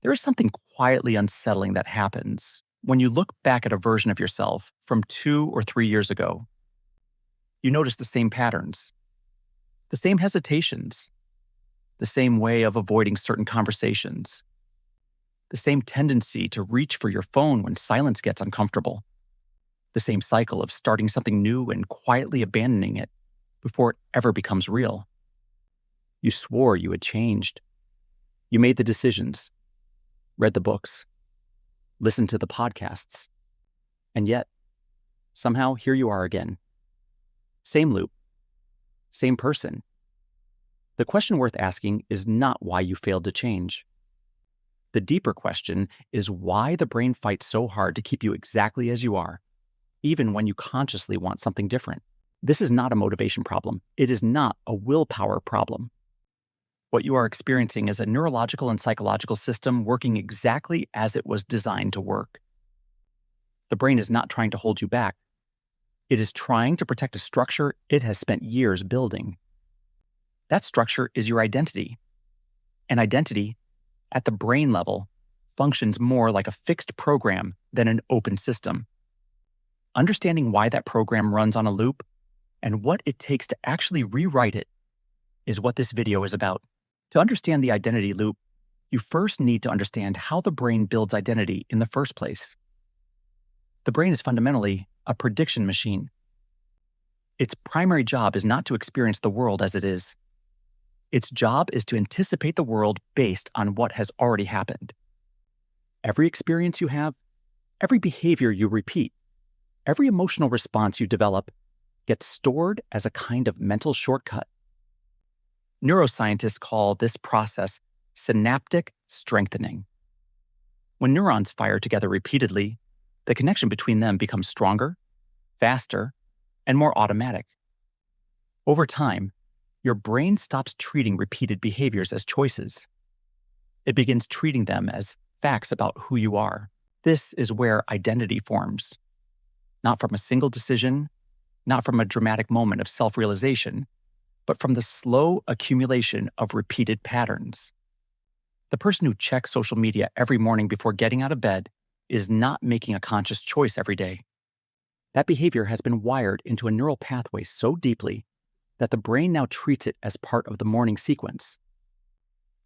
There is something quietly unsettling that happens when you look back at a version of yourself from 2 or 3 years ago. You notice the same patterns, the same hesitations, the same way of avoiding certain conversations, the same tendency to reach for your phone when silence gets uncomfortable, the same cycle of starting something new and quietly abandoning it before it ever becomes real. You swore you had changed. You made the decisions, read the books, listened to the podcasts, and yet, somehow here you are again. Same loop, same person. The question worth asking is not why you failed to change. The deeper question is why the brain fights so hard to keep you exactly as you are, even when you consciously want something different. This is not a motivation problem. It is not a willpower problem. What you are experiencing is a neurological and psychological system working exactly as it was designed to work. The brain is not trying to hold you back. It is trying to protect a structure it has spent years building. That structure is your identity. And identity, at the brain level, functions more like a fixed program than an open system. Understanding why that program runs on a loop and what it takes to actually rewrite it is what this video is about. To understand the identity loop, you first need to understand how the brain builds identity in the first place. The brain is fundamentally a prediction machine. Its primary job is not to experience the world as it is. Its job is to anticipate the world based on what has already happened. Every experience you have, every behavior you repeat, every emotional response you develop gets stored as a kind of mental shortcut. Neuroscientists call this process synaptic strengthening. When neurons fire together repeatedly, the connection between them becomes stronger, faster, and more automatic. Over time, your brain stops treating repeated behaviors as choices. It begins treating them as facts about who you are. This is where identity forms. Not from a single decision, not from a dramatic moment of self-realization, but from the slow accumulation of repeated patterns. The person who checks social media every morning before getting out of bed is not making a conscious choice every day. That behavior has been wired into a neural pathway so deeply that the brain now treats it as part of the morning sequence.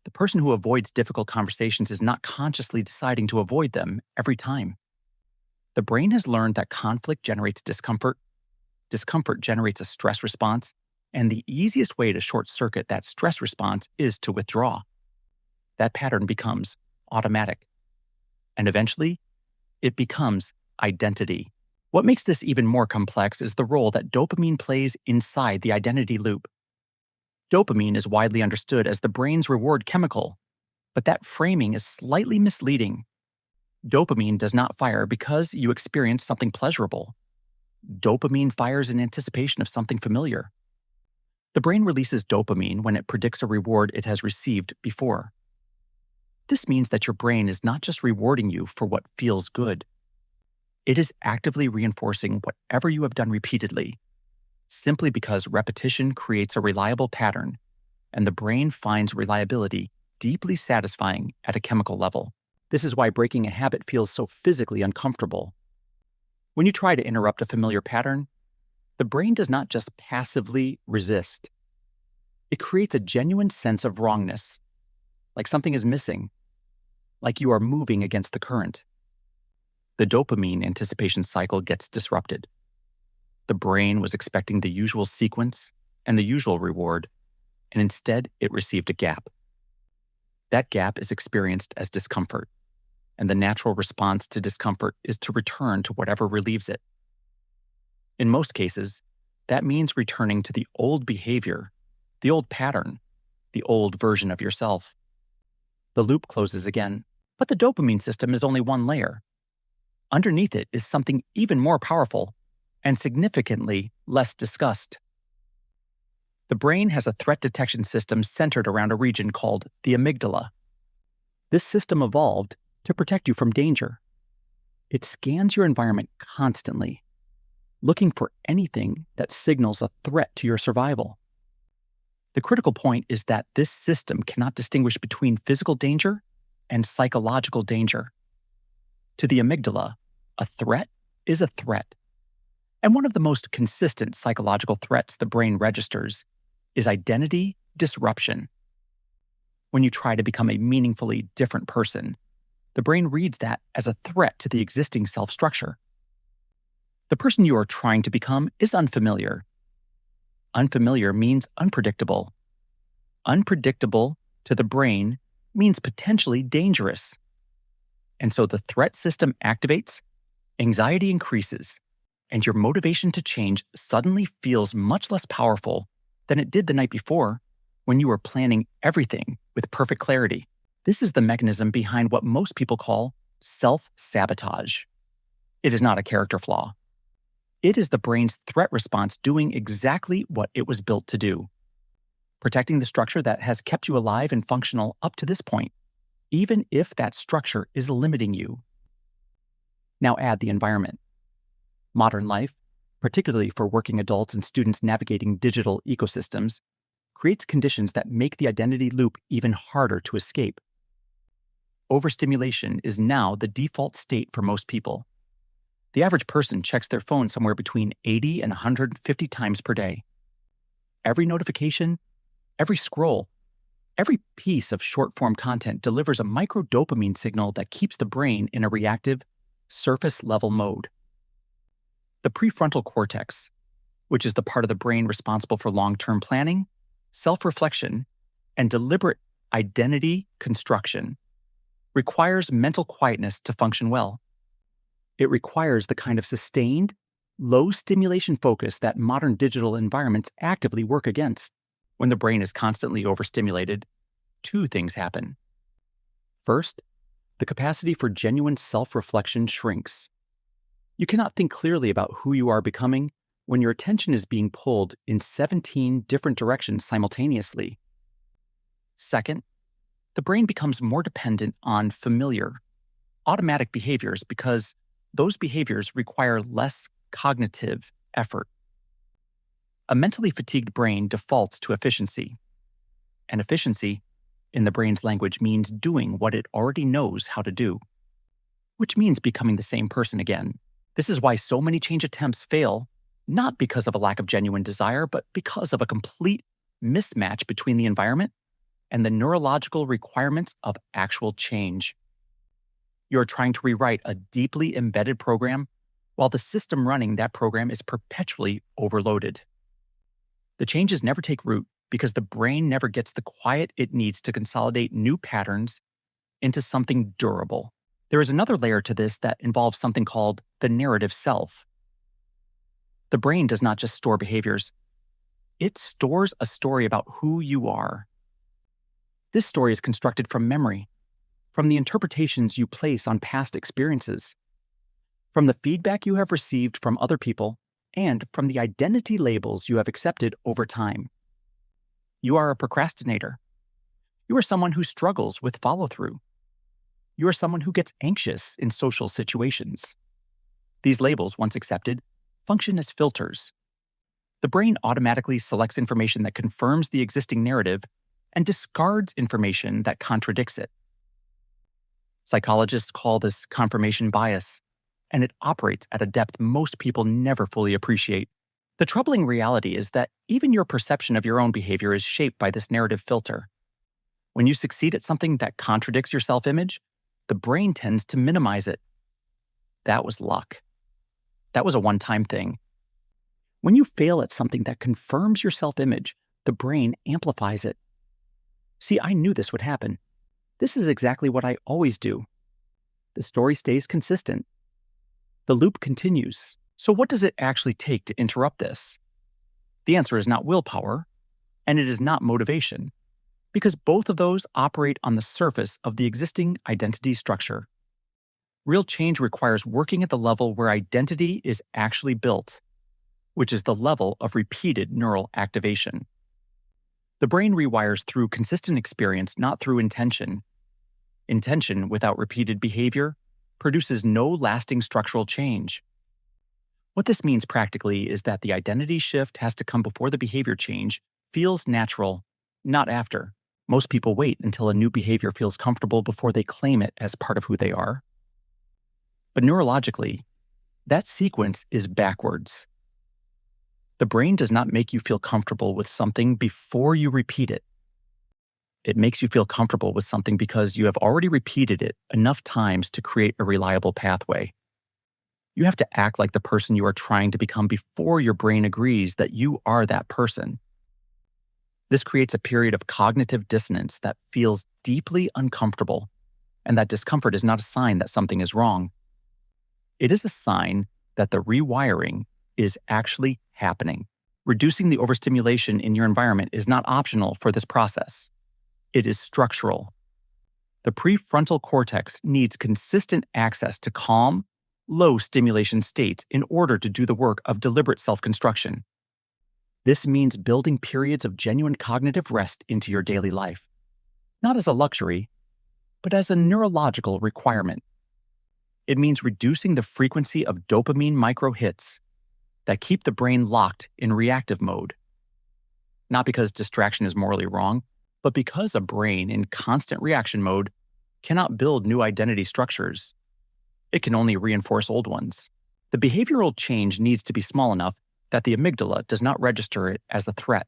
The person who avoids difficult conversations is not consciously deciding to avoid them every time. The brain has learned that conflict generates discomfort, discomfort generates a stress response, and the easiest way to short-circuit that stress response is to withdraw. That pattern becomes automatic. And eventually, it becomes identity. What makes this even more complex is the role that dopamine plays inside the identity loop. Dopamine is widely understood as the brain's reward chemical, but that framing is slightly misleading. Dopamine does not fire because you experience something pleasurable. Dopamine fires in anticipation of something familiar. The brain releases dopamine when it predicts a reward it has received before. This means that your brain is not just rewarding you for what feels good. It is actively reinforcing whatever you have done repeatedly, simply because repetition creates a reliable pattern, and the brain finds reliability deeply satisfying at a chemical level. This is why breaking a habit feels so physically uncomfortable. When you try to interrupt a familiar pattern, the brain does not just passively resist. It creates a genuine sense of wrongness, like something is missing, like you are moving against the current. The dopamine anticipation cycle gets disrupted. The brain was expecting the usual sequence and the usual reward, and instead it received a gap. That gap is experienced as discomfort, and the natural response to discomfort is to return to whatever relieves it. In most cases, that means returning to the old behavior, the old pattern, the old version of yourself. The loop closes again, but the dopamine system is only one layer. Underneath it is something even more powerful and significantly less discussed. The brain has a threat detection system centered around a region called the amygdala. This system evolved to protect you from danger. It scans your environment constantly, looking for anything that signals a threat to your survival. The critical point is that this system cannot distinguish between physical danger and psychological danger. To the amygdala, a threat is a threat. And one of the most consistent psychological threats the brain registers is identity disruption. When you try to become a meaningfully different person, the brain reads that as a threat to the existing self-structure. The person you are trying to become is unfamiliar. Unfamiliar means unpredictable. Unpredictable to the brain means potentially dangerous. And so the threat system activates, anxiety increases, and your motivation to change suddenly feels much less powerful than it did the night before when you were planning everything with perfect clarity. This is the mechanism behind what most people call self-sabotage. It is not a character flaw. It is the brain's threat response doing exactly what it was built to do, protecting the structure that has kept you alive and functional up to this point, even if that structure is limiting you. Now add the environment. Modern life, particularly for working adults and students navigating digital ecosystems, creates conditions that make the identity loop even harder to escape. Overstimulation is now the default state for most people. The average person checks their phone somewhere between 80 and 150 times per day. Every notification, every scroll, every piece of short-form content delivers a micro-dopamine signal that keeps the brain in a reactive, surface-level mode. The prefrontal cortex, which is the part of the brain responsible for long-term planning, self-reflection, and deliberate identity construction, requires mental quietness to function well. It requires the kind of sustained, low-stimulation focus that modern digital environments actively work against. When the brain is constantly overstimulated, two things happen. First, the capacity for genuine self-reflection shrinks. You cannot think clearly about who you are becoming when your attention is being pulled in 17 different directions simultaneously. Second, the brain becomes more dependent on familiar, automatic behaviors because those behaviors require less cognitive effort. A mentally fatigued brain defaults to efficiency. And efficiency, in the brain's language, means doing what it already knows how to do, which means becoming the same person again. This is why so many change attempts fail, not because of a lack of genuine desire, but because of a complete mismatch between the environment and the neurological requirements of actual change. You're trying to rewrite a deeply embedded program while the system running that program is perpetually overloaded. The changes never take root because the brain never gets the quiet it needs to consolidate new patterns into something durable. There is another layer to this that involves something called the narrative self. The brain does not just store behaviors. It stores a story about who you are. This story is constructed from memory, from the interpretations you place on past experiences, from the feedback you have received from other people, and from the identity labels you have accepted over time. You are a procrastinator. You are someone who struggles with follow-through. You are someone who gets anxious in social situations. These labels, once accepted, function as filters. The brain automatically selects information that confirms the existing narrative and discards information that contradicts it. Psychologists call this confirmation bias, and it operates at a depth most people never fully appreciate. The troubling reality is that even your perception of your own behavior is shaped by this narrative filter. When you succeed at something that contradicts your self-image, the brain tends to minimize it. That was luck. That was a one-time thing. When you fail at something that confirms your self-image, the brain amplifies it. See, I knew this would happen. This is exactly what I always do. The story stays consistent. The loop continues. So what does it actually take to interrupt this? The answer is not willpower, and it is not motivation, because both of those operate on the surface of the existing identity structure. Real change requires working at the level where identity is actually built, which is the level of repeated neural activation. The brain rewires through consistent experience, not through intention. Intention without repeated behavior produces no lasting structural change. What this means practically is that the identity shift has to come before the behavior change feels natural, not after. Most people wait until a new behavior feels comfortable before they claim it as part of who they are. But neurologically, that sequence is backwards. The brain does not make you feel comfortable with something before you repeat it. It makes you feel comfortable with something because you have already repeated it enough times to create a reliable pathway. You have to act like the person you are trying to become before your brain agrees that you are that person. This creates a period of cognitive dissonance that feels deeply uncomfortable, and that discomfort is not a sign that something is wrong. It is a sign that the rewiring is actually happening. Reducing the overstimulation in your environment is not optional for this process. It is structural. The prefrontal cortex needs consistent access to calm, low stimulation states in order to do the work of deliberate self-construction. This means building periods of genuine cognitive rest into your daily life, not as a luxury, but as a neurological requirement. It means reducing the frequency of dopamine micro-hits that keep the brain locked in reactive mode. Not because distraction is morally wrong, but because a brain in constant reaction mode cannot build new identity structures. It can only reinforce old ones. The behavioral change needs to be small enough that the amygdala does not register it as a threat.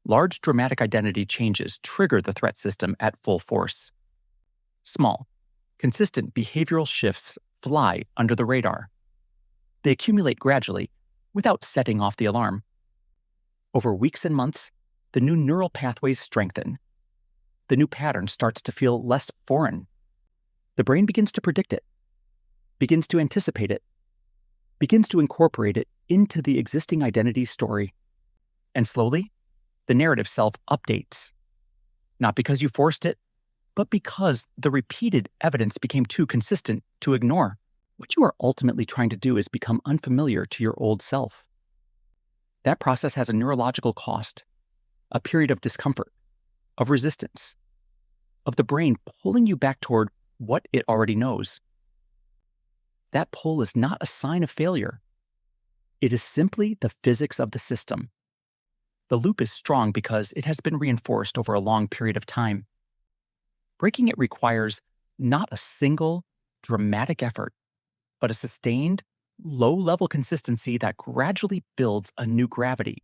Large dramatic identity changes trigger the threat system at full force. Small, consistent behavioral shifts fly under the radar. They accumulate gradually, without setting off the alarm. Over weeks and months, the new neural pathways strengthen. The new pattern starts to feel less foreign. The brain begins to predict it, begins to anticipate it, begins to incorporate it into the existing identity story. And slowly, the narrative self updates. Not because you forced it, but because the repeated evidence became too consistent to ignore. What you are ultimately trying to do is become unfamiliar to your old self. That process has a neurological cost, a period of discomfort, of resistance, of the brain pulling you back toward what it already knows. That pull is not a sign of failure. It is simply the physics of the system. The loop is strong because it has been reinforced over a long period of time. Breaking it requires not a single, dramatic effort, but a sustained, low-level consistency that gradually builds a new gravity.